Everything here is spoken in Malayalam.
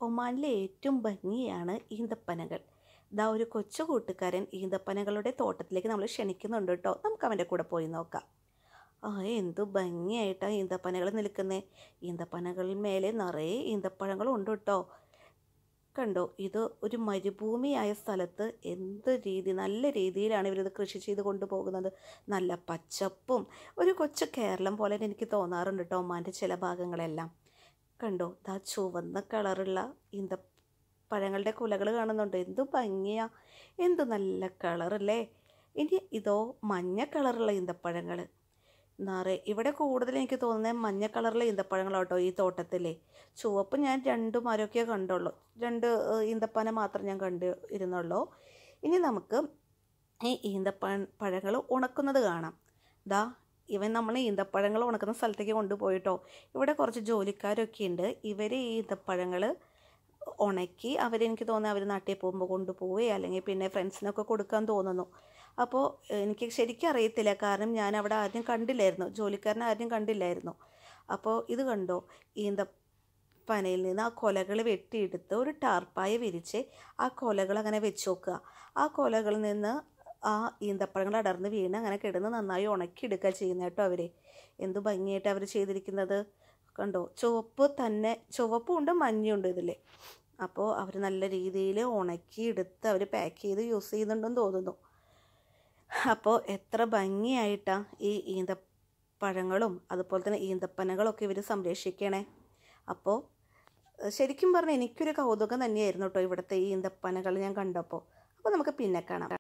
ഒമാനിലെ ഏറ്റവും ഭംഗിയാണ് ഈന്തപ്പനകൾ. ദാ ഒരു കൊച്ചു കൂട്ടുകാരൻ ഈന്തപ്പനകളുടെ തോട്ടത്തിലേക്ക് നമ്മൾ ക്ഷണിക്കുന്നുണ്ട് കേട്ടോ. നമുക്ക് അവൻ്റെ കൂടെ പോയി നോക്കാം. എന്തു ഭംഗിയായിട്ടാണ് ഈന്തപ്പനകൾ നിൽക്കുന്നത്. ഈന്തപ്പനകളിൽ മേലെ നിറയെ ഈന്തപ്പഴങ്ങളും ഉണ്ട് കേട്ടോ. കണ്ടോ, ഇത് ഒരു മരുഭൂമിയായ സ്ഥലത്ത് നല്ല രീതിയിലാണ് ഇവരിത് കൃഷി ചെയ്ത് കൊണ്ടുപോകുന്നത്. നല്ല പച്ചപ്പും ഒരു കൊച്ചു കേരളം പോലെ എനിക്ക് തോന്നാറുണ്ട് കേട്ടോ ഒമാൻ്റെ ചില ഭാഗങ്ങളെല്ലാം. കണ്ടോ, ദാ ചുവന്ന കളറുള്ള ഈന്തപ്പഴങ്ങളുടെ കുലകൾ കാണുന്നുണ്ട്. എന്തു ഭംഗിയാ, എന്തു നല്ല കളറല്ലേ. ഇനി ഇതോ മഞ്ഞ കളറുള്ള ഈന്തപ്പഴങ്ങൾ ഇവിടെ കൂടുതൽ എനിക്ക് തോന്നുന്നത് മഞ്ഞ കളറുള്ള ഈന്തപ്പഴങ്ങളാട്ടോ ഈ തോട്ടത്തിലെ. ചുവപ്പ് ഞാൻ 2 മരമൊക്കെ കണ്ടുള്ളൂ, 2 ഈന്തപ്പന മാത്രം ഞാൻ ഇരുന്നുള്ളൂ. ഇനി നമുക്ക് ഈ ഈന്തപ്പഴങ്ങൾ ഉണക്കുന്നത് കാണാം. നമ്മൾ ഈന്തപ്പഴങ്ങൾ ഉണക്കുന്ന സ്ഥലത്തേക്ക് കൊണ്ടുപോയിട്ടോ. ഇവിടെ കുറച്ച് ജോലിക്കാരൊക്കെ ഉണ്ട്. ഇവർ ഈ ഈന്തപ്പഴങ്ങൾ ഉണക്കി അവരെനിക്ക് തോന്നുന്നത് അവർ നാട്ടിൽ പോകുമ്പോൾ കൊണ്ടുപോവുകയോ അല്ലെങ്കിൽ പിന്നെ ഫ്രണ്ട്സിനൊക്കെ കൊടുക്കാൻ തോന്നുന്നു. അപ്പോൾ എനിക്ക് ശരിക്കും അറിയത്തില്ല, കാരണം ഞാൻ അവിടെ ആരും കണ്ടില്ലായിരുന്നു, ജോലിക്കാരനെ ആരും കണ്ടില്ലായിരുന്നു. അപ്പോൾ ഇത് കണ്ടോ, ഈന്തപ്പനയിൽ നിന്ന് ആ കൊലകൾ വെട്ടിയെടുത്ത് ഒരു ടാർപ്പായ വിരിച്ച് ആ കൊലകൾ അങ്ങനെ വെച്ച് നോക്കുക. ആ കൊലകളിൽ നിന്ന് ആ ഈന്തപ്പഴങ്ങൾ അടർന്ന് വീണ് അങ്ങനെ കിടന്ന് നന്നായി ഉണക്കിയെടുക്കുക ചെയ്യുന്നത് കേട്ടോ അവർ. എന്തു ഭംഗിയായിട്ട് അവർ ചെയ്തിരിക്കുന്നത് കണ്ടോ. ചുവപ്പും ഉണ്ട് മഞ്ഞയുണ്ട് ഇതിൽ. അപ്പോൾ അവർ നല്ല രീതിയിൽ ഉണക്കിയെടുത്ത് അവർ പാക്ക് ചെയ്ത് യൂസ് ചെയ്യുന്നുണ്ടെന്ന് തോന്നുന്നു. അപ്പോൾ എത്ര ഭംഗിയായിട്ടാണ് ഈ ഈന്തപ്പഴങ്ങളും അതുപോലെ തന്നെ ഈന്തപ്പനകളൊക്കെ ഇവർ സംരക്ഷിക്കണേ. അപ്പോൾ ശരിക്കും പറഞ്ഞാൽ എനിക്കൊരു കൗതുകം തന്നെയായിരുന്നു കേട്ടോ ഇവിടുത്തെ ഈ ഈന്തപ്പനകൾ ഞാൻ കണ്ടപ്പോൾ. അപ്പോൾ നമുക്ക് പിന്നെ കാണാം.